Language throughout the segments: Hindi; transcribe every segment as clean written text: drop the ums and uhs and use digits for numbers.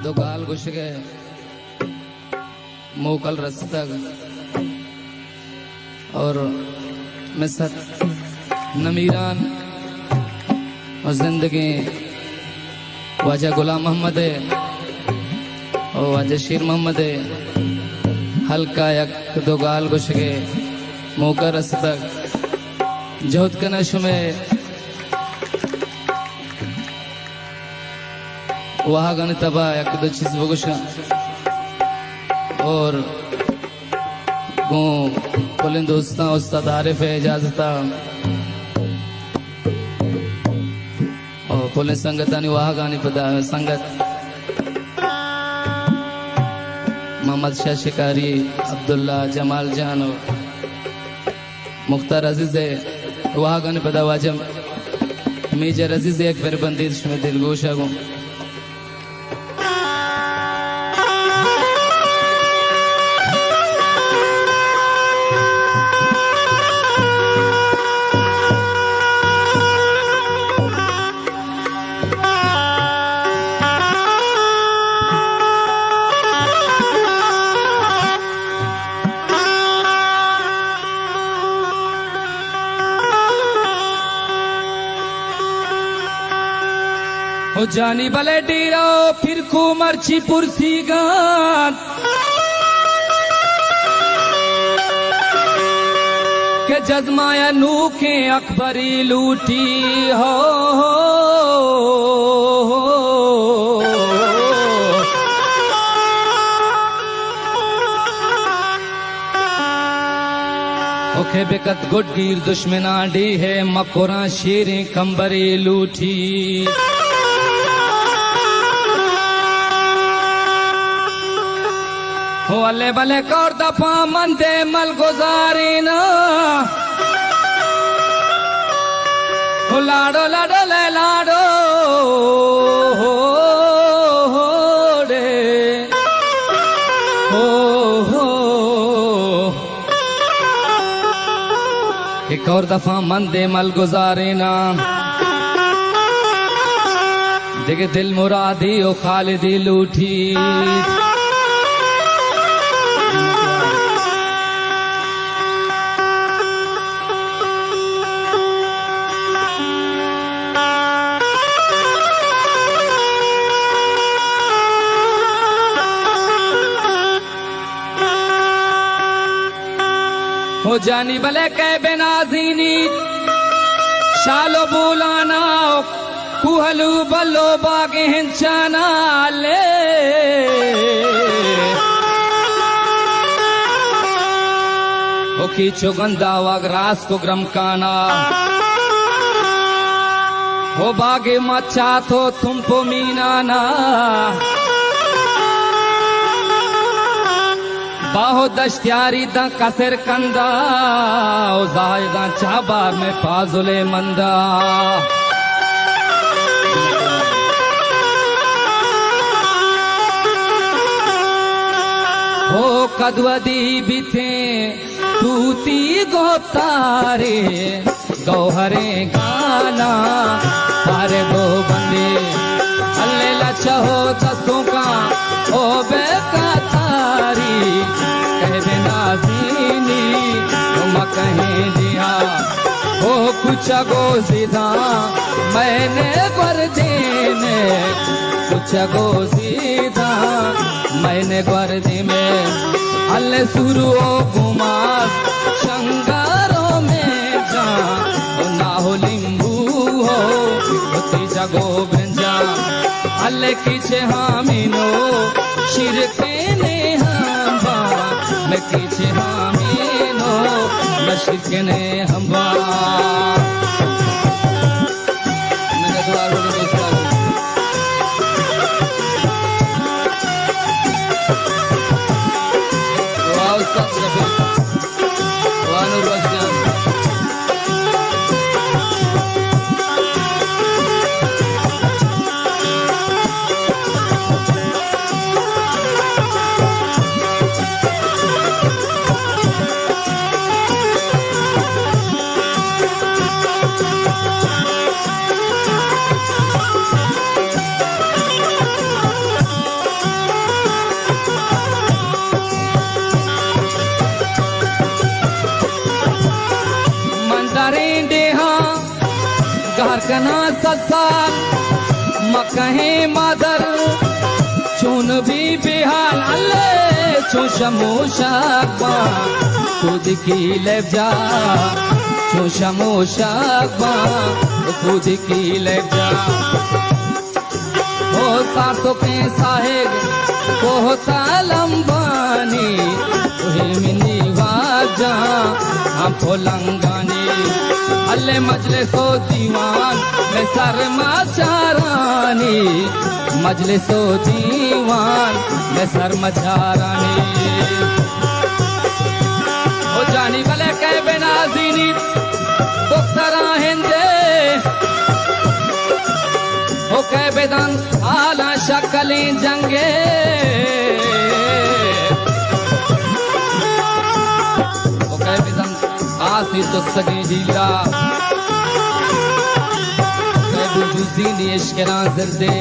दो गाल घुस गए मोकल रस्तक और मिसत नमीरान और जिंदगी वाजा गुलाम मोहम्मद और वाजा शीर मोहम्मद हल्का यक दो गाल घुस गए मोकर रस्तक जोत के नश में वहाँ गण तबा एक दो चीज बगुशा और गो पुलिंद दोस्ता उस्ताद आरिफ है इजाजता और पुलिस संगत आनी वहाँ गानी पदा संगत मोहम्मद शाह शिकारी अब्दुल्ला जमाल जान और मुख्तार अजीज है वहाँ गानी पदा वाजम मेजर अजीज एक फिर बंदिश में दिलगोशा गो हो जानी भले डीरो फिर को मर्ची पुरसी गात के जजमाया नू के अकबरी लूटी हो ओखे बेकत गुडगीर दुश्मना डी है मकोरा शेरें कंबरी लूटी हो अल्ले बले कौर दफा मंदे मल गुजारी ना हो लाडो लाडो ले लाडो हो रे हो एक और दफा मंदे मल गुजारी ना देखे दिल मुरादी ओ खालिदी लूठी हो जानी भले कह बेनाजीनी शालो बुलाना कुहलू बल्लो बागे हिंचाना ले हो कीचो गंदा वगरास को ग्रमकाना हो बागे मचा तो तुमको मीनाना बाहो दश्त्यारी दा कसर कंदा ओ जायदा चाबार में फाजुले मंदा हो कदवदी बिथे तूती गोतारे गौहरे गाना पारे दो बंदे अल्ले लचहो दस्तों का ओ बेका तारी कह बेनाजीनी तुम कहीं दिया हो कुछ गो सीधा मैंने वर्दी में कुछ गो सीधा मैंने वर्दी में अल्ले सुरो गुमास शंगारों में जा ना हो लिंबू हो जगो भंजा अल्ले किचे हामिनो शिरके ने हम्बा मैं किचे हामिनो मैं शिरके ने हम्बा मैंने दुआ रोड़ी दोस्ता वाह उस्ताद रफी वाह नूर रोशनियां मकना ससार मकहे मादर चुन भी बिहाल अल्ले चुशमोशाबा खुद की ले जा चुशमोशाबा खुद की ले जा हो सातों के साहेब को होता लंबानी मिनी वाजा हम पोलंगानी अल्ले मजले सो दीवान में शर्मा चारानी मजले सो दीवान में शर्मा चारानी हो जानी भले कह बेनाजीनी दुख्तरा हिंदे हो कह बेदान आला शक्ली जंगे हो कह बेदान आसी तो सगी जीला कह बुजुजीनी इश्करा जिरदे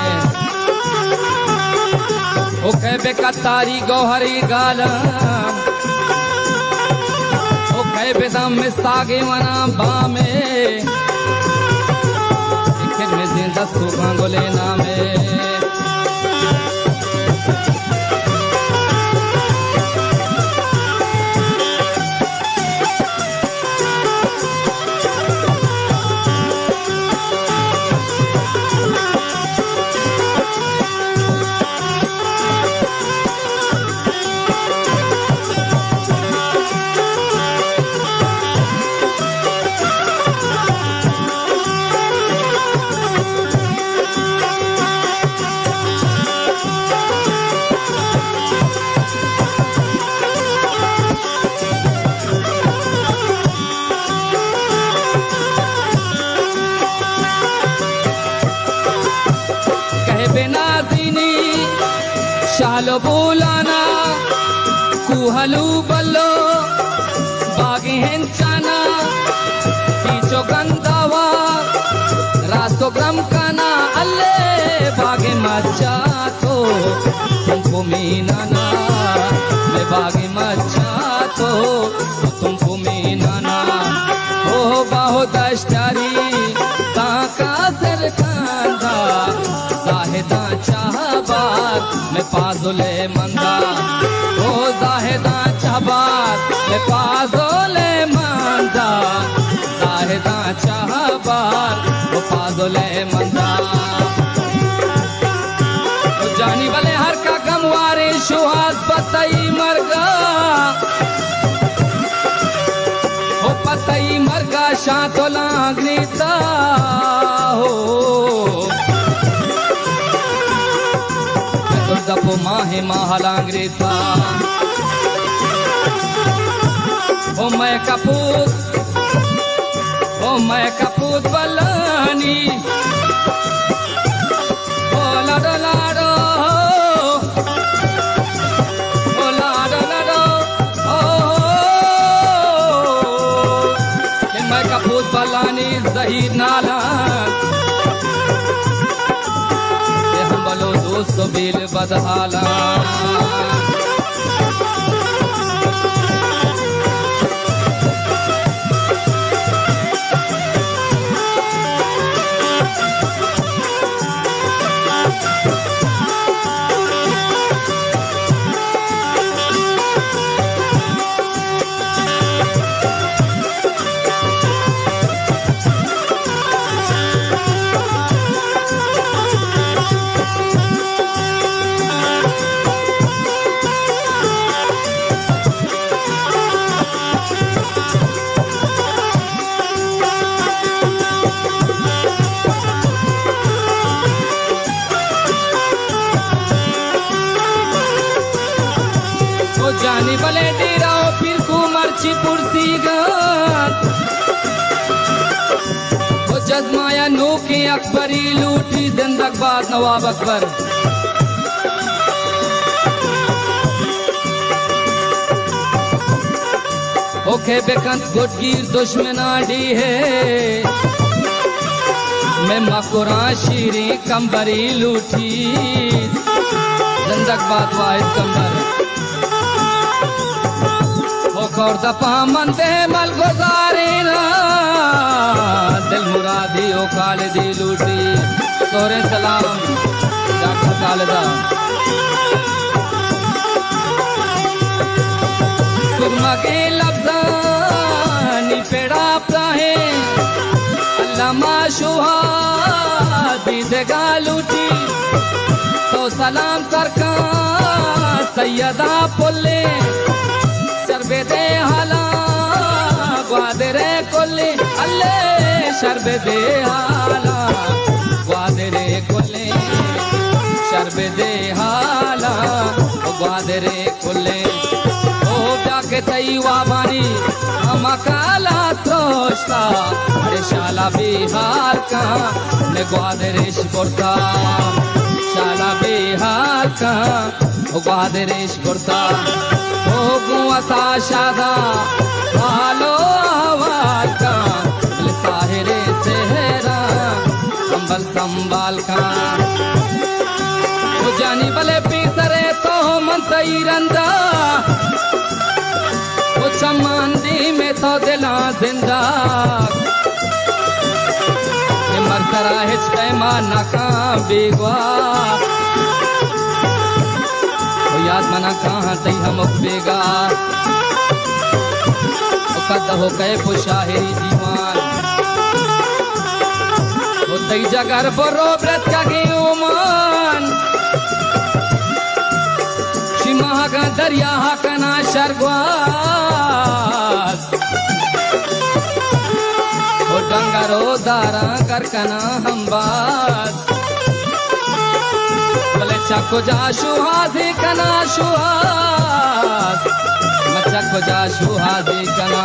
हो कह बेकतारी गौहरी गालम हो कह बेदाम मिस्तागे वना बामे दस्तू गांगोले नामे बेनाजीनी शालो बोलाना कुहलू बल्लो बागी हेंचाना पीछो गंदावा रातो गम काना अल्ले बागे मचा तो तुमको मीनाना मैं बागे मचा तो तुमको मीनाना हो बाहो दश्तारी ताका सर कांदा जाहिदा चाहबार में पाजुले मंदा ओ जाहिदा चाहबार में पाजुले मंदा जाहिदा चाहबार वो पाजुले मंदा तो जानी वाले हर का गमवारे सुहास पतई मरगा ओ पतई मरगा शातो लागनीता हो दपो माहे महालांग्रेता ओ मैं कपूत बलानी ओ लाडो लाडो ओ लाडो लाडो ओ मैं कपूत बलानी जहीर नाला दोस्तों बेल बदहाला जानी भले डेराओ फिर कुमरची पुरसी गात वो जजमाया नो के अकबरी लूटी जिंदगबाद नवाब अकबर ओके बेकंत गुटगीर दुश्मनाडी है मैं मकुरा शीरी कंबरी लूटी जिंदगबाद वाहिद कंबर और दपा मनते मल गुजारे ना दिल मुरादी ओ खालिदी लूटी तोरे सलाम डॉक्टर खालिदा सुरमा के लफ्ज़ानी पेड़ा प्राहे अल्लामा शुहादी देगा लूटी तो सलाम सरकार सैयदा पुल्ले शरबे दे हाला ग्वादरे कोल्ले अल्ले शरबे दे हाला ग्वादरे कोल्ले शरबे दे हाला ग्वादरे कोल्ले ओ जाके तई वाबानी मकाला त्रोष्टा अरे शाला बिहार का ने ग्वादरेश बोरता शाला बिहार का ग्वादरेश बोरता ओ गुआता शादा हालो आवाज का साहिरे सेहरा संभल संभाल का वो जानी भले पीसरे तो मंतई रंदा वो चमांदी में तो दिला जिंदा मरतरा हिचमा नाकाम बेगवा याद मना कहाँ तई हम बेगा कद हो गए पुशाहिरी दीवान वो तई जगर बरो व्रत का मान शिमा का दरिया कना शरग्वास वो डंगरो दारा कर कना हम बास चको जा सुहासी कना सुहास चको जा सुहासी कना